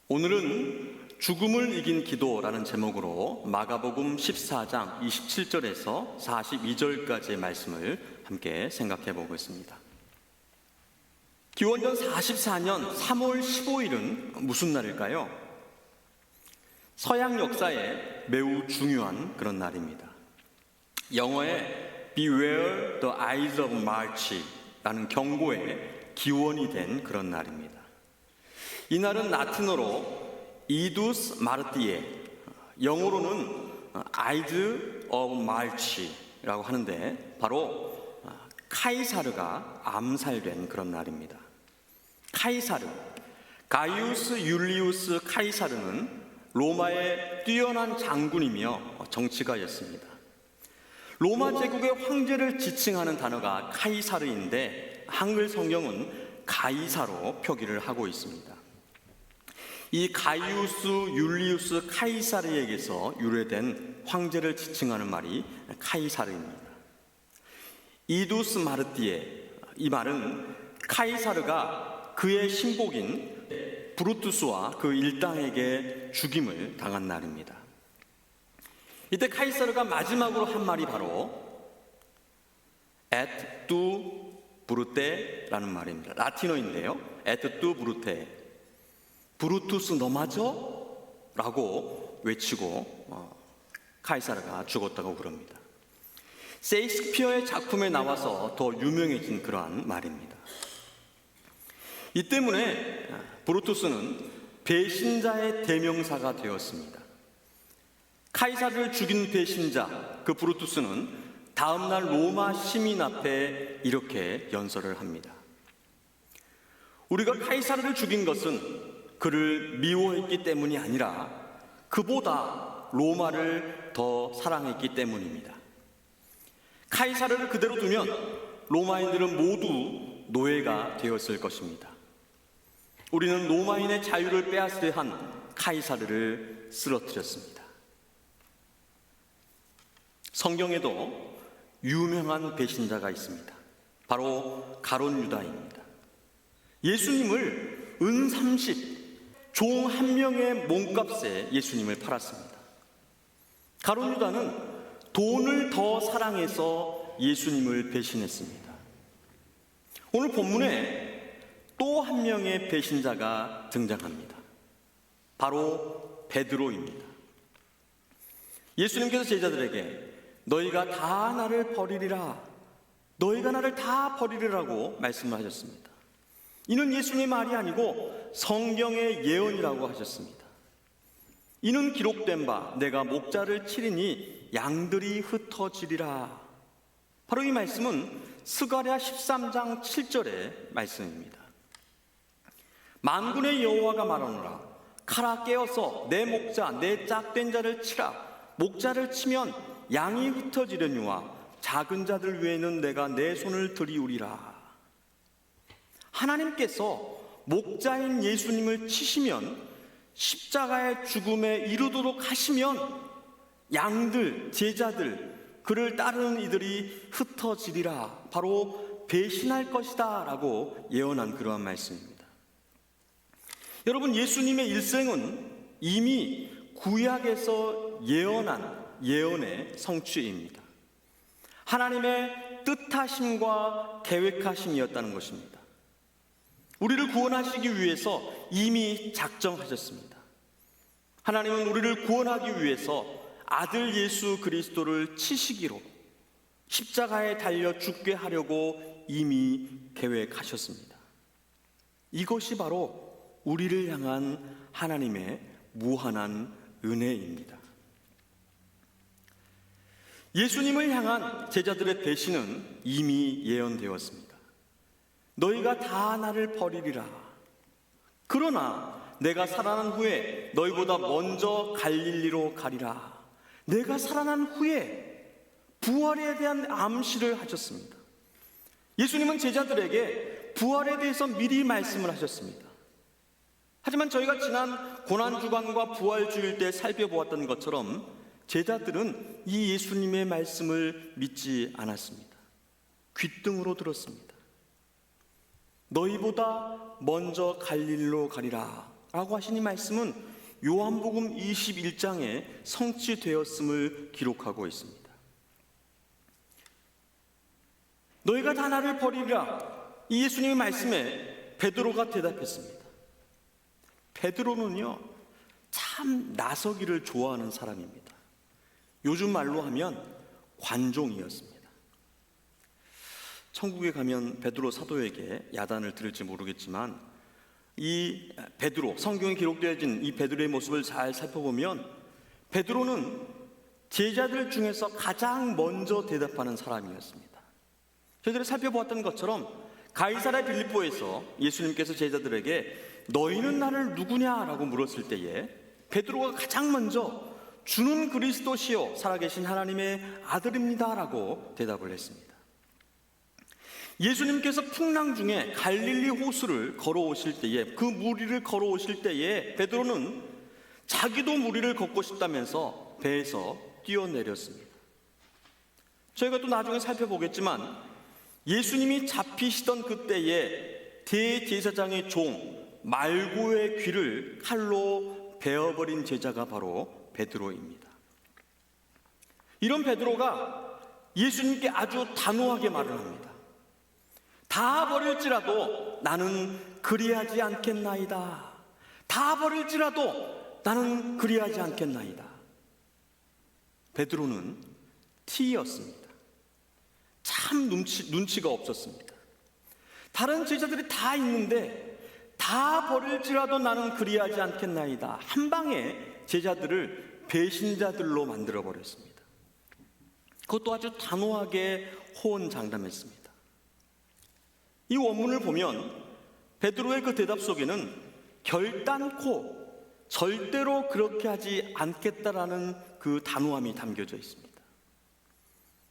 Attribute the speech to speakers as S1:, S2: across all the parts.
S1: 오늘은 죽음을 이긴 기도라는 제목으로 마가복음 14장 27절에서 42절까지의 말씀을 함께 생각해 보겠습니다. 기원전 44년 3월 15일은 무슨 날일까요? 서양 역사에 매우 중요한 그런 날입니다. 영어의 Beware the Ides of March 라는 경고의 기원이 된 그런 날입니다. 이 날은 라틴어로 이두스 마르티에, 영어로는 Ides of March라고 하는데 바로 카이사르가 암살된 그런 날입니다. 카이사르, 가이우스 율리우스 카이사르는 로마의 뛰어난 장군이며 정치가였습니다. 로마 제국의 황제를 지칭하는 단어가 카이사르인데 한글 성경은 가이사로 표기를 하고 있습니다. 이 가이우스 율리우스 카이사르에게서 유래된 황제를 지칭하는 말이 카이사르입니다. 이두스 마르티에, 이 말은 카이사르가 그의 신복인 브루투스와 그 일당에게 죽임을 당한 날입니다. 이때 카이사르가 마지막으로 한 말이 바로 Et tu 브루테라는 말입니다. 라틴어인데요. Et tu 브루테, 브루투스 너 맞아? 라고 외치고 카이사르가 죽었다고 그럽니다. 셰익스피어의 작품에 나와서 더 유명해진 그러한 말입니다. 이 때문에 브루투스는 배신자의 대명사가 되었습니다. 카이사르를 죽인 배신자, 그 브루투스는 다음날 로마 시민 앞에 이렇게 연설을 합니다. 우리가 카이사르를 죽인 것은 그를 미워했기 때문이 아니라 그보다 로마를 더 사랑했기 때문입니다. 카이사르를 그대로 두면 로마인들은 모두 노예가 되었을 것입니다. 우리는 로마인의 자유를 빼앗으려 한 카이사르를 쓰러뜨렸습니다. 성경에도 유명한 배신자가 있습니다. 바로 가룟 유다입니다. 예수님을 은 30, 종 한 명의 몸값에 예수님을 팔았습니다. 가룟 유다는 돈을 더 사랑해서 예수님을 배신했습니다. 오늘 본문에 또 한 명의 배신자가 등장합니다. 바로 베드로입니다. 예수님께서 제자들에게 너희가 다 나를 버리리라, 너희가 나를 다 버리리라고 말씀하셨습니다. 이는 예수님의 말이 아니고 성경의 예언이라고 하셨습니다. 이는 기록된 바 내가 목자를 치리니 양들이 흩어지리라. 바로 이 말씀은 스가랴 13장 7절의 말씀입니다. 만군의 여호와가 말하노라, 가라 깨어서 내 목자 내 짝된 자를 치라. 목자를 치면 양이 흩어지려니와 작은 자들 외에는 내가 내 손을 들이우리라. 하나님께서 목자인 예수님을 치시면, 십자가의 죽음에 이르도록 하시면 양들, 제자들, 그를 따르는 이들이 흩어지리라. 바로 배신할 것이다 라고 예언한 그러한 말씀입니다. 여러분, 예수님의 일생은 이미 구약에서 예언한 예언의 성취입니다. 하나님의 뜻하심과 계획하심이었다는 것입니다. 우리를 구원하시기 위해서 이미 작정하셨습니다. 하나님은 우리를 구원하기 위해서 아들 예수 그리스도를 치시기로 십자가에 달려 죽게 하려고 이미 계획하셨습니다. 이것이 바로 우리를 향한 하나님의 무한한 은혜입니다. 예수님을 향한 제자들의 배신은 이미 예언되었습니다. 너희가 다 나를 버리리라. 그러나 내가 살아난 후에 너희보다 먼저 갈릴리로 가리라. 내가 살아난 후에 부활에 대한 암시를 하셨습니다. 예수님은 제자들에게 부활에 대해서 미리 말씀을 하셨습니다. 하지만 저희가 지난 고난주간과 부활주일 때 살펴보았던 것처럼 제자들은 이 예수님의 말씀을 믿지 않았습니다. 귓등으로 들었습니다. 너희보다 먼저 갈릴리로 가리라 라고 하신 이 말씀은 요한복음 21장에 성취되었음을 기록하고 있습니다. 너희가 다 나를 버리리라, 이 예수님의 말씀에 베드로가 대답했습니다. 베드로는요, 참 나서기를 좋아하는 사람입니다. 요즘 말로 하면 관종이었습니다. 천국에 가면 베드로 사도에게 야단을 들을지 모르겠지만, 이 베드로, 성경에 기록되어진 이 베드로의 모습을 잘 살펴보면 베드로는 제자들 중에서 가장 먼저 대답하는 사람이었습니다. 저희들이 살펴보았던 것처럼 가이사랴 빌립보에서 예수님께서 제자들에게 너희는 나를 누구냐라고 물었을 때에 베드로가 가장 먼저 주는 그리스도시요 살아계신 하나님의 아들입니다라고 대답을 했습니다. 예수님께서 풍랑 중에 갈릴리 호수를 걸어오실 때에, 그 무리를 걸어오실 때에 베드로는 자기도 무리를 걷고 싶다면서 배에서 뛰어내렸습니다. 저희가 또 나중에 살펴보겠지만 예수님이 잡히시던 그때에 대제사장의 종 말고의 귀를 칼로 베어버린 제자가 바로 베드로입니다. 이런 베드로가 예수님께 아주 단호하게 말을 합니다. 다 버릴지라도 나는 그리하지 않겠나이다. 다 버릴지라도 나는 그리하지 않겠나이다. 베드로는 T였습니다. 참 눈치가 없었습니다. 다른 제자들이 다 있는데 다 버릴지라도 나는 그리하지 않겠나이다. 한 방에 제자들을 배신자들로 만들어버렸습니다. 그것도 아주 단호하게 호언장담했습니다. 이 원문을 보면 베드로의 그 대답 속에는 결단코 절대로 그렇게 하지 않겠다라는 그 단호함이 담겨져 있습니다.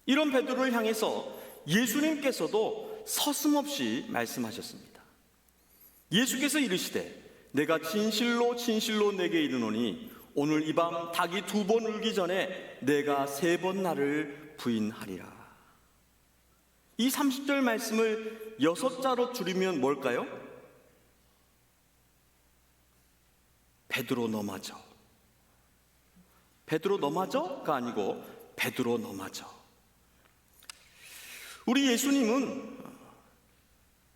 S1: 이런 베드로를 향해서 예수님께서도 서슴없이 말씀하셨습니다. 예수께서 이르시되 내가 진실로 진실로 내게 이르노니 오늘 이 밤 닭이 2번 울기 전에 내가 3번 나를 부인하리라. 이 30절 말씀을 6자로 줄이면 뭘까요? 베드로 너 맞아. 베드로 너 맞아가 아니고 베드로 너 맞아. 우리 예수님은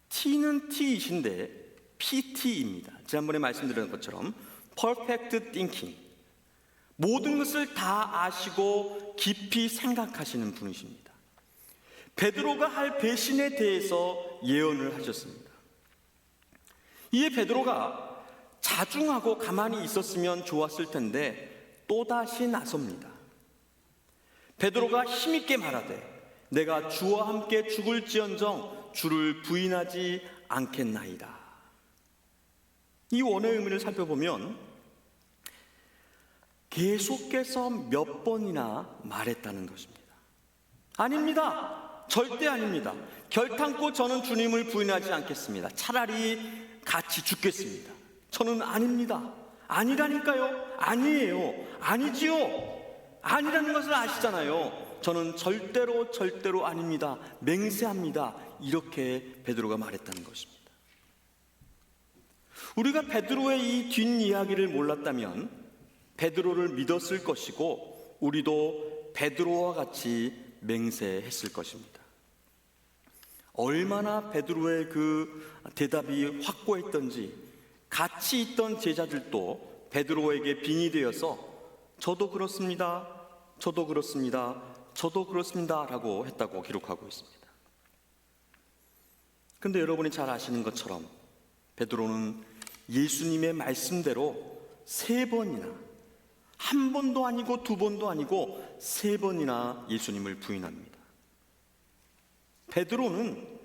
S1: T는 T이신데 PT입니다. 지난번에 말씀드린 것처럼 Perfect Thinking, 모든 것을 다 아시고 깊이 생각하시는 분이십니다. 베드로가 할 배신에 대해서 예언을 하셨습니다. 이에 베드로가 자중하고 가만히 있었으면 좋았을 텐데 또다시 나섭니다. 베드로가 힘있게 말하되 내가 주와 함께 죽을지언정 주를 부인하지 않겠나이다. 이 원어의 의미를 살펴보면 계속해서 몇 번이나 말했다는 것입니다. 아닙니다. 절대 아닙니다. 결탄코 저는 주님을 부인하지 않겠습니다. 차라리 같이 죽겠습니다. 저는 아닙니다. 아니라니까요. 아니에요. 아니지요. 아니라는 것을 아시잖아요. 저는 절대로 아닙니다. 맹세합니다. 이렇게 베드로가 말했다는 것입니다. 우리가 베드로의 이 뒷이야기를 몰랐다면 베드로를 믿었을 것이고 우리도 베드로와 같이 맹세했을 것입니다. 얼마나 베드로의 그 대답이 확고했던지 같이 있던 제자들도 베드로에게 빙의 되어서 저도 그렇습니다. 저도 그렇습니다. 저도 그렇습니다. 라고 했다고 기록하고 있습니다. 근데 여러분이 잘 아시는 것처럼 베드로는 예수님의 말씀대로 3번이나, 한 번도 아니고 2번도 아니고 3번이나 예수님을 부인합니다. 베드로는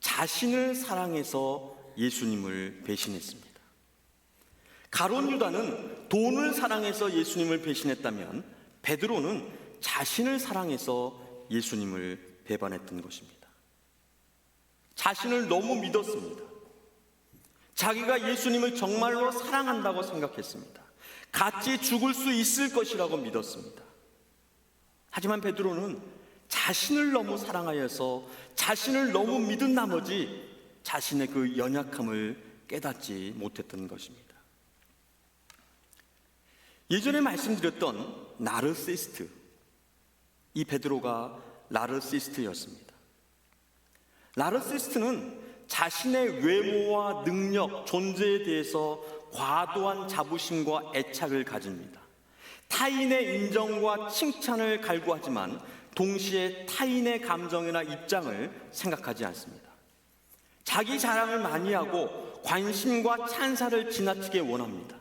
S1: 자신을 사랑해서 예수님을 배신했습니다. 가룟 유다는 돈을 사랑해서 예수님을 배신했다면 베드로는 자신을 사랑해서 예수님을 배반했던 것입니다. 자신을 너무 믿었습니다. 자기가 예수님을 정말로 사랑한다고 생각했습니다. 같이 죽을 수 있을 것이라고 믿었습니다. 하지만 베드로는 자신을 너무 사랑하여서 자신을 너무 믿은 나머지 자신의 그 연약함을 깨닫지 못했던 것입니다. 예전에 말씀드렸던 나르시스트, 이 베드로가 나르시스트였습니다. 나르시스트는 자신의 외모와 능력, 존재에 대해서 과도한 자부심과 애착을 가집니다. 타인의 인정과 칭찬을 갈구하지만 동시에 타인의 감정이나 입장을 생각하지 않습니다. 자기 자랑을 많이 하고 관심과 찬사를 지나치게 원합니다.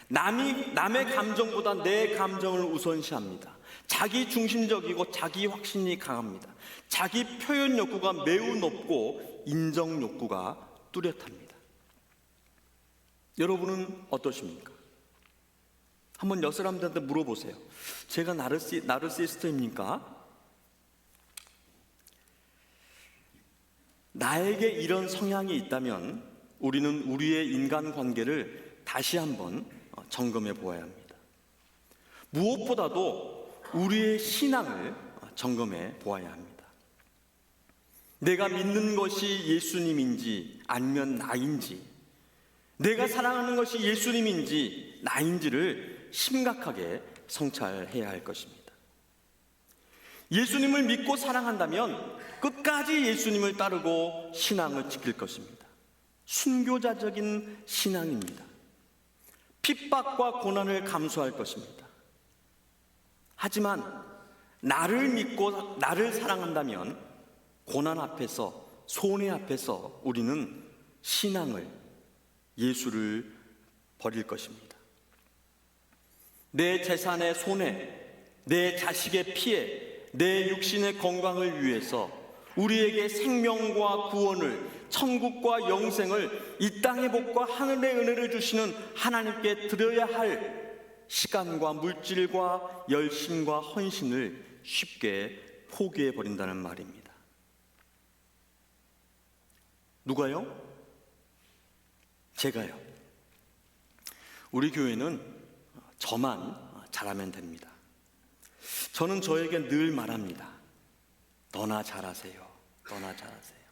S1: 남의 감정보다 내 감정을 우선시합니다. 자기 중심적이고 자기 확신이 강합니다. 자기 표현 욕구가 매우 높고 인정 욕구가 뚜렷합니다. 여러분은 어떠십니까? 한번 옆 사람들한테 물어보세요. 제가 나르시스트입니까? 나에게 이런 성향이 있다면 우리는 우리의 인간관계를 다시 한번 점검해 보아야 합니다. 무엇보다도 우리의 신앙을 점검해 보아야 합니다. 내가 믿는 것이 예수님인지 아니면 나인지, 내가 사랑하는 것이 예수님인지 나인지를 심각하게 성찰해야 할 것입니다. 예수님을 믿고 사랑한다면 끝까지 예수님을 따르고 신앙을 지킬 것입니다. 순교자적인 신앙입니다. 핍박과 고난을 감수할 것입니다. 하지만 나를 믿고 나를 사랑한다면 고난 앞에서, 손해 앞에서 우리는 신앙을, 예수를 버릴 것입니다. 내 재산의 손해, 내 자식의 피해, 내 육신의 건강을 위해서 우리에게 생명과 구원을, 천국과 영생을, 이 땅의 복과 하늘의 은혜를 주시는 하나님께 드려야 할 시간과 물질과 열심과 헌신을 쉽게 포기해 버린다는 말입니다. 누가요? 제가요. 우리 교회는 저만 잘하면 됩니다. 저는 저에게 늘 말합니다. 너나 잘하세요. 너나 잘하세요.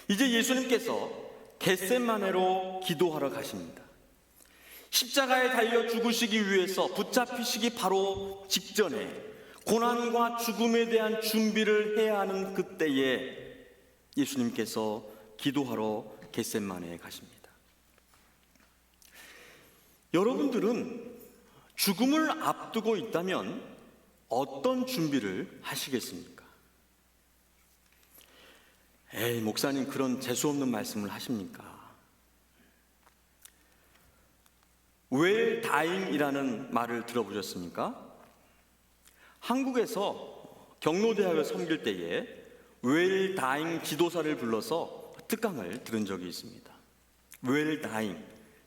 S1: 이제 예수님께서 겟세마네로 기도하러 가십니다. 십자가에 달려 죽으시기 위해서 붙잡히시기 바로 직전에 고난과 죽음에 대한 준비를 해야 하는 그때에 예수님께서 기도하러 겟세마네에 가십니다. 여러분들은 죽음을 앞두고 있다면 어떤 준비를 하시겠습니까? 에이, 목사님 그런 재수없는 말씀을 하십니까? 웰 다잉이라는 말을 들어보셨습니까? 한국에서 경로대학을 섬길 때에 웰 다잉 지도사를 불러서 특강을 들은 적이 있습니다. 웰 다잉,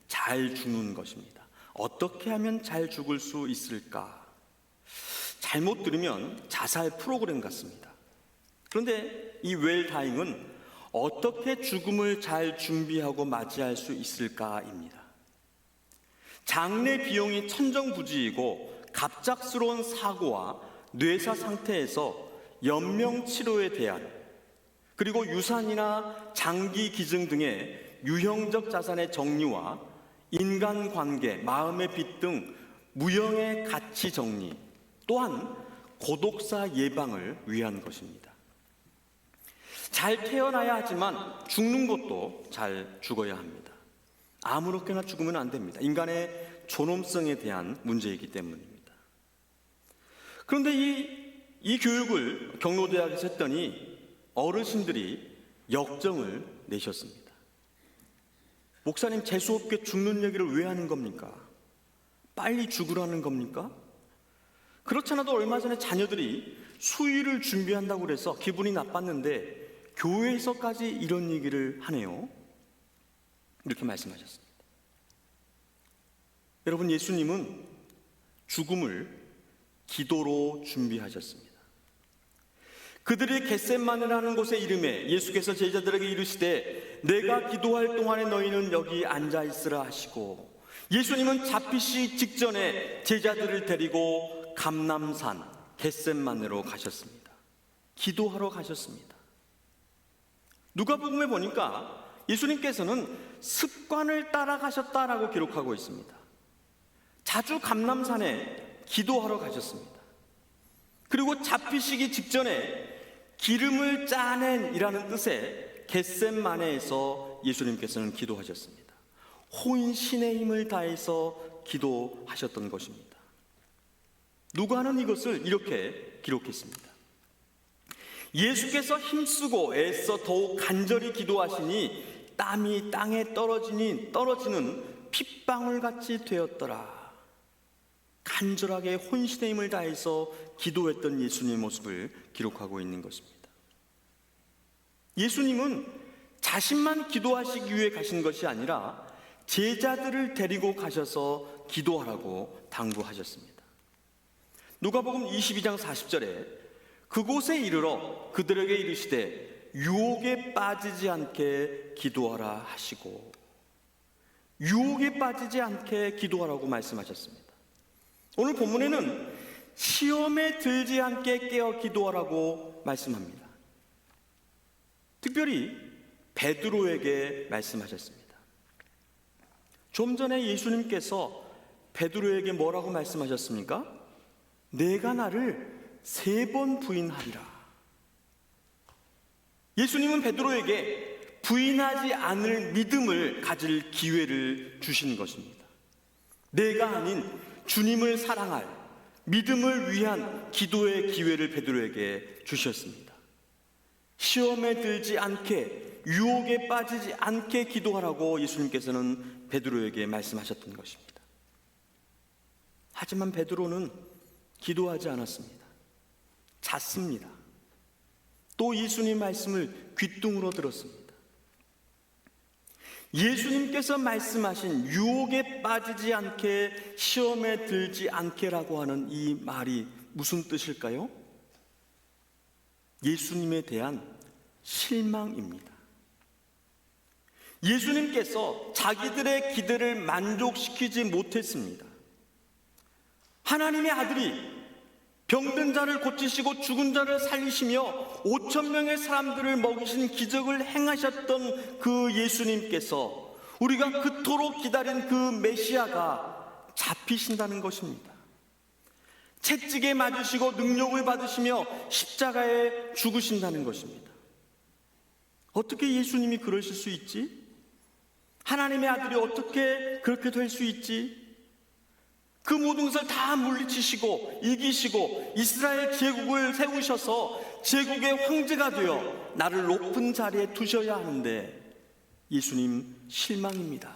S1: 잘 죽는 것입니다. 어떻게 하면 잘 죽을 수 있을까? 잘못 들으면 자살 프로그램 같습니다. 그런데 이 웰 다잉은 어떻게 죽음을 잘 준비하고 맞이할 수 있을까입니다. 장례 비용이 천정부지이고 갑작스러운 사고와 뇌사 상태에서 연명 치료에 대한, 그리고 유산이나 장기 기증 등의 유형적 자산의 정리와 인간관계, 마음의 빚 등 무형의 가치 정리, 또한 고독사 예방을 위한 것입니다. 잘 태어나야 하지만 죽는 것도 잘 죽어야 합니다. 아무렇게나 죽으면 안 됩니다. 인간의 존엄성에 대한 문제이기 때문입니다. 그런데 이 교육을 경로대학에서 했더니 어르신들이 역정을 내셨습니다. 목사님 재수없게 죽는 얘기를 왜 하는 겁니까? 빨리 죽으라는 겁니까? 그렇잖아도 얼마 전에 자녀들이 수의를 준비한다고 그래서 기분이 나빴는데 교회에서까지 이런 얘기를 하네요. 이렇게 말씀하셨습니다. 여러분, 예수님은 죽음을 기도로 준비하셨습니다. 그들이 겟세마네라는 곳에 이름에 예수께서 제자들에게 이르시되 내가 기도할 동안에 너희는 여기 앉아 있으라 하시고, 예수님은 잡히시기 직전에 제자들을 데리고 감람산 겟세마네로 가셨습니다. 기도하러 가셨습니다. 누가복음에 보니까 예수님께서는 습관을 따라가셨다라고 기록하고 있습니다. 자주 감람산에 기도하러 가셨습니다. 그리고 잡히시기 직전에 기름을 짜낸이라는 뜻의 겟셋마네에서 예수님께서는 기도하셨습니다. 혼신의 힘을 다해서 기도하셨던 것입니다. 누가는 이것을 이렇게 기록했습니다. 예수께서 힘쓰고 애써 더욱 간절히 기도하시니 땀이 땅에 떨어지는 핏방울같이 되었더라. 간절하게 혼신의 힘을 다해서 기도했던 예수님의 모습을 기록하고 있는 것입니다. 예수님은 자신만 기도하시기 위해 가신 것이 아니라 제자들을 데리고 가셔서 기도하라고 당부하셨습니다. 누가복음 22장 40절에 그곳에 이르러 그들에게 이르시되 유혹에 빠지지 않게 기도하라 하시고, 유혹에 빠지지 않게 기도하라고 말씀하셨습니다. 오늘 본문에는 시험에 들지 않게 깨어 기도하라고 말씀합니다. 특별히 베드로에게 말씀하셨습니다. 좀 전에 예수님께서 베드로에게 뭐라고 말씀하셨습니까? 내가 나를 3번 부인하리라. 예수님은 베드로에게 부인하지 않을 믿음을 가질 기회를 주신 것입니다. 내가 아닌 주님을 사랑할 믿음을 위한 기도의 기회를 베드로에게 주셨습니다. 시험에 들지 않게, 유혹에 빠지지 않게 기도하라고 예수님께서는 베드로에게 말씀하셨던 것입니다. 하지만 베드로는 기도하지 않았습니다. 잤습니다. 또 예수님 말씀을 귓등으로 들었습니다. 예수님께서 말씀하신 유혹에 빠지지 않게, 시험에 들지 않게라고 하는 이 말이 무슨 뜻일까요? 예수님에 대한 실망입니다. 예수님께서 자기들의 기대를 만족시키지 못했습니다. 하나님의 아들이 병든 자를 고치시고 죽은 자를 살리시며 5,000명의 사람들을 먹이신 기적을 행하셨던 그 예수님께서, 우리가 그토록 기다린 그 메시아가 잡히신다는 것입니다. 채찍에 맞으시고 능력을 받으시며 십자가에 죽으신다는 것입니다. 어떻게 예수님이 그러실 수 있지? 하나님의 아들이 어떻게 그렇게 될 수 있지? 그 모든 것을 다 물리치시고 이기시고 이스라엘 제국을 세우셔서 제국의 황제가 되어 나를 높은 자리에 두셔야 하는데 예수님 실망입니다.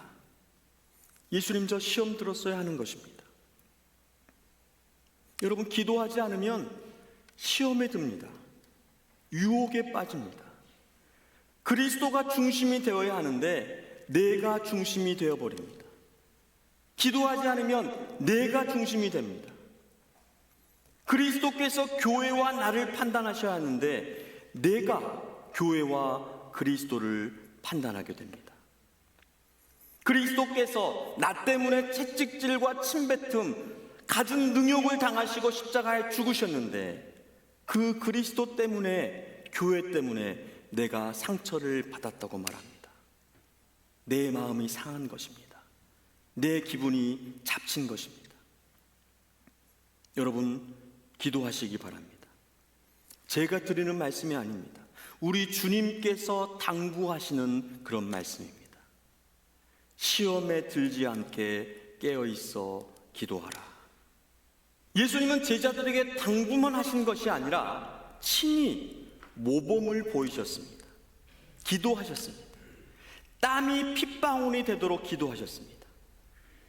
S1: 예수님 저 시험 들었어야 하는 것입니다. 여러분, 기도하지 않으면 시험에 듭니다. 유혹에 빠집니다. 그리스도가 중심이 되어야 하는데 내가 중심이 되어버립니다. 기도하지 않으면 내가 중심이 됩니다. 그리스도께서 교회와 나를 판단하셔야 하는데 내가 교회와 그리스도를 판단하게 됩니다. 그리스도께서 나 때문에 채찍질과 침뱉음, 갖은 능욕을 당하시고 십자가에 죽으셨는데 그 그리스도 때문에, 교회 때문에 내가 상처를 받았다고 말합니다. 내 마음이 상한 것입니다. 내 기분이 잡친 것입니다. 여러분, 기도하시기 바랍니다. 제가 드리는 말씀이 아닙니다. 우리 주님께서 당부하시는 그런 말씀입니다. 시험에 들지 않게 깨어있어 기도하라. 예수님은 제자들에게 당부만 하신 것이 아니라 친히 모범을 보이셨습니다. 기도하셨습니다. 땀이 핏방울이 되도록 기도하셨습니다.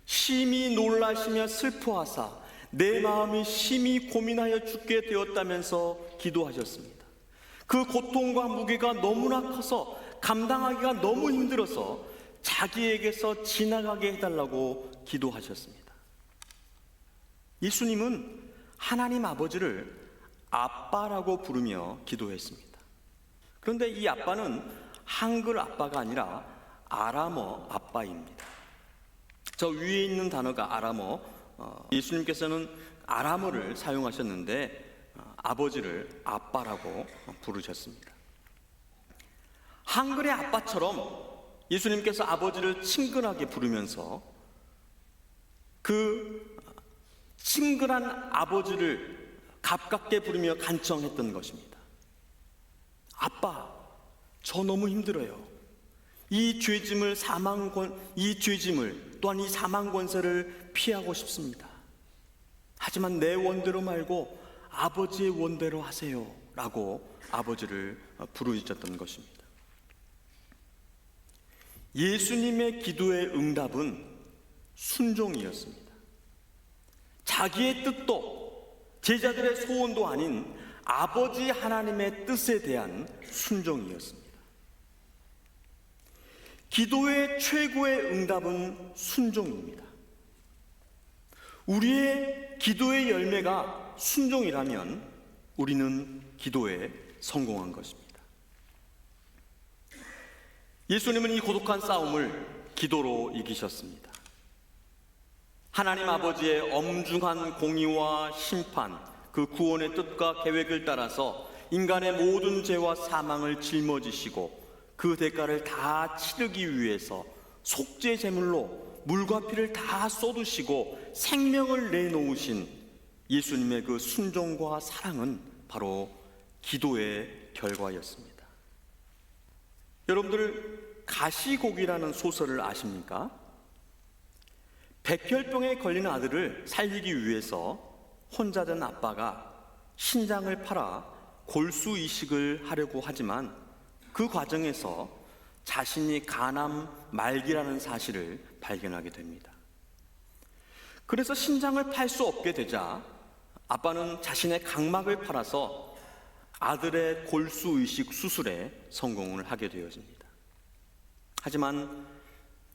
S1: 심히 놀라시며 슬퍼하사 내 마음이 심히 고민하여 죽게 되었다면서 기도하셨습니다. 그 고통과 무게가 너무나 커서 감당하기가 너무 힘들어서 자기에게서 지나가게 해달라고 기도하셨습니다. 예수님은 하나님 아버지를 아빠라고 부르며 기도했습니다. 그런데 이 아빠는 한글 아빠가 아니라 아람어 아빠입니다. 저 위에 있는 단어가 아람어, 예수님께서는 아람어를 사용하셨는데 아버지를 아빠라고 부르셨습니다. 한글의 아빠처럼 예수님께서 아버지를 친근하게 부르면서 그 친근한 아버지를 가깝게 부르며 간청했던 것입니다. 아빠, 저 너무 힘들어요. 이 죄짐을 또한 이 사망 권세를 피하고 싶습니다. 하지만 내 원대로 말고 아버지의 원대로 하세요 라고 아버지를 부르짖었던 것입니다. 예수님의 기도의 응답은 순종이었습니다. 자기의 뜻도 제자들의 소원도 아닌 아버지 하나님의 뜻에 대한 순종이었습니다. 기도의 최고의 응답은 순종입니다. 우리의 기도의 열매가 순종이라면 우리는 기도에 성공한 것입니다. 예수님은 이 고독한 싸움을 기도로 이기셨습니다. 하나님 아버지의 엄중한 공의와 심판, 그 구원의 뜻과 계획을 따라서 인간의 모든 죄와 사망을 짊어지시고 그 대가를 다 치르기 위해서 속죄 제물로 물과 피를 다 쏟으시고 생명을 내놓으신 예수님의 그 순종과 사랑은 바로 기도의 결과였습니다. 여러분들 가시곡이라는 소설을 아십니까? 백혈병에 걸린 아들을 살리기 위해서 혼자 된 아빠가 신장을 팔아 골수 이식을 하려고 하지만 그 과정에서 자신이 간암 말기라는 사실을 발견하게 됩니다. 그래서 신장을 팔 수 없게 되자 아빠는 자신의 각막을 팔아서 아들의 골수 이식 수술에 성공을 하게 되어집니다. 하지만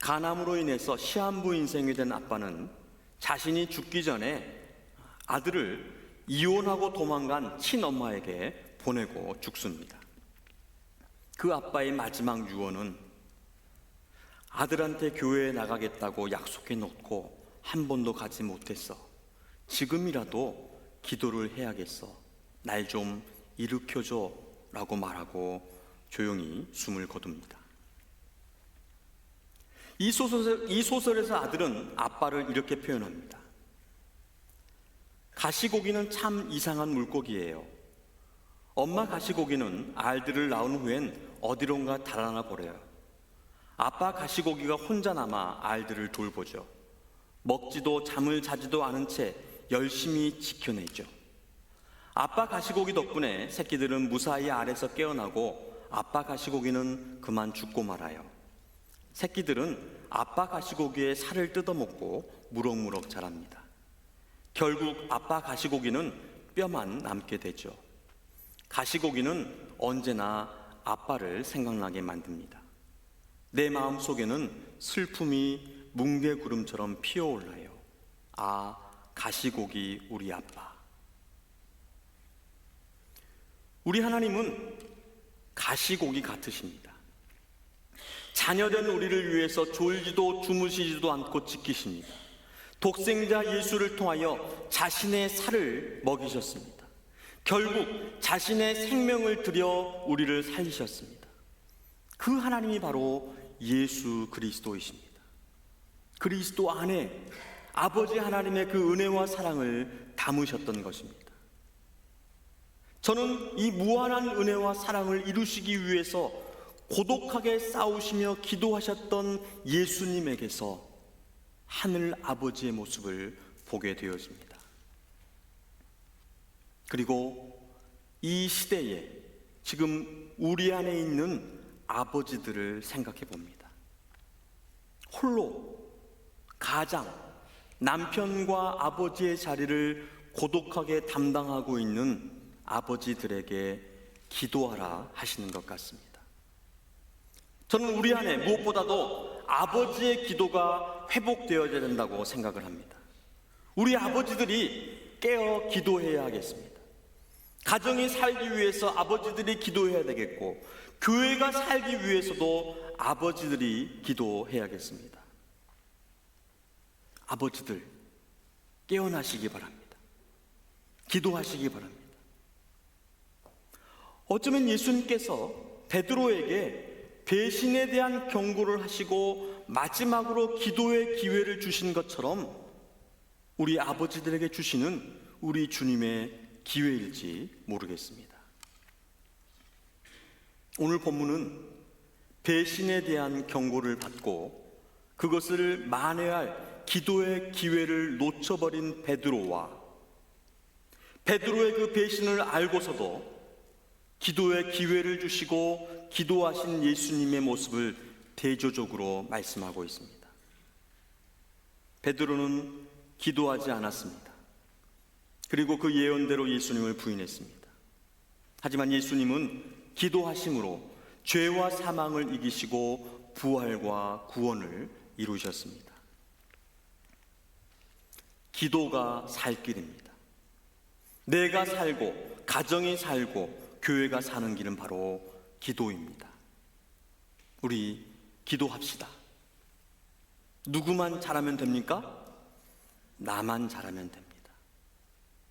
S1: 간암으로 인해서 시한부 인생이 된 아빠는 자신이 죽기 전에 아들을 이혼하고 도망간 친엄마에게 보내고 죽습니다. 그 아빠의 마지막 유언은 아들한테 교회에 나가겠다고 약속해 놓고 한 번도 가지 못했어. 지금이라도 기도를 해야겠어. 날 좀 일으켜줘 라고 말하고 조용히 숨을 거둡니다. 이 소설에서 아들은 아빠를 이렇게 표현합니다. 가시고기는 참 이상한 물고기예요. 엄마 가시고기는 알들을 낳은 후엔 어디론가 달아나 버려요. 아빠 가시고기가 혼자 남아 알들을 돌보죠. 먹지도 잠을 자지도 않은 채 열심히 지켜내죠. 아빠 가시고기 덕분에 새끼들은 무사히 알에서 깨어나고 아빠 가시고기는 그만 죽고 말아요. 새끼들은 아빠 가시고기의 살을 뜯어먹고 무럭무럭 자랍니다. 결국 아빠 가시고기는 뼈만 남게 되죠. 가시고기는 언제나 아빠를 생각나게 만듭니다. 내 마음속에는 슬픔이 뭉게구름처럼 피어올라요. 아, 가시고기 우리 아빠. 우리 하나님은 가시고기 같으십니다. 자녀된 우리를 위해서 졸지도 주무시지도 않고 지키십니다. 독생자 예수를 통하여 자신의 살을 먹이셨습니다. 결국 자신의 생명을 들여 우리를 살리셨습니다. 그 하나님이 바로 예수 그리스도이십니다. 그리스도 안에 아버지 하나님의 그 은혜와 사랑을 담으셨던 것입니다. 저는 이 무한한 은혜와 사랑을 이루시기 위해서 고독하게 싸우시며 기도하셨던 예수님에게서 하늘 아버지의 모습을 보게 되어집니다. 그리고 이 시대에 지금 우리 안에 있는 아버지들을 생각해 봅니다. 홀로 가장 남편과 아버지의 자리를 고독하게 담당하고 있는 아버지들에게 기도하라 하시는 것 같습니다. 저는 우리 안에 무엇보다도 아버지의 기도가 회복되어야 된다고 생각을 합니다. 우리 아버지들이 깨어 기도해야 하겠습니다. 가정이 살기 위해서 아버지들이 기도해야 되겠고, 교회가 살기 위해서도 아버지들이 기도해야겠습니다. 아버지들 깨어나시기 바랍니다. 기도하시기 바랍니다. 어쩌면 예수님께서 베드로에게 배신에 대한 경고를 하시고 마지막으로 기도의 기회를 주신 것처럼 우리 아버지들에게 주시는 우리 주님의 기회일지 모르겠습니다. 오늘 본문은 배신에 대한 경고를 받고 그것을 만회할 기도의 기회를 놓쳐버린 베드로와 베드로의 그 배신을 알고서도 기도의 기회를 주시고 기도하신 예수님의 모습을 대조적으로 말씀하고 있습니다. 베드로는 기도하지 않았습니다. 그리고 그 예언대로 예수님을 부인했습니다. 하지만 예수님은 기도하심으로 죄와 사망을 이기시고 부활과 구원을 이루셨습니다. 기도가 살 길입니다. 내가 살고 가정이 살고 교회가 사는 길은 바로 기도입니다. 우리 기도합시다. 누구만 잘하면 됩니까? 나만 잘하면 됩니다.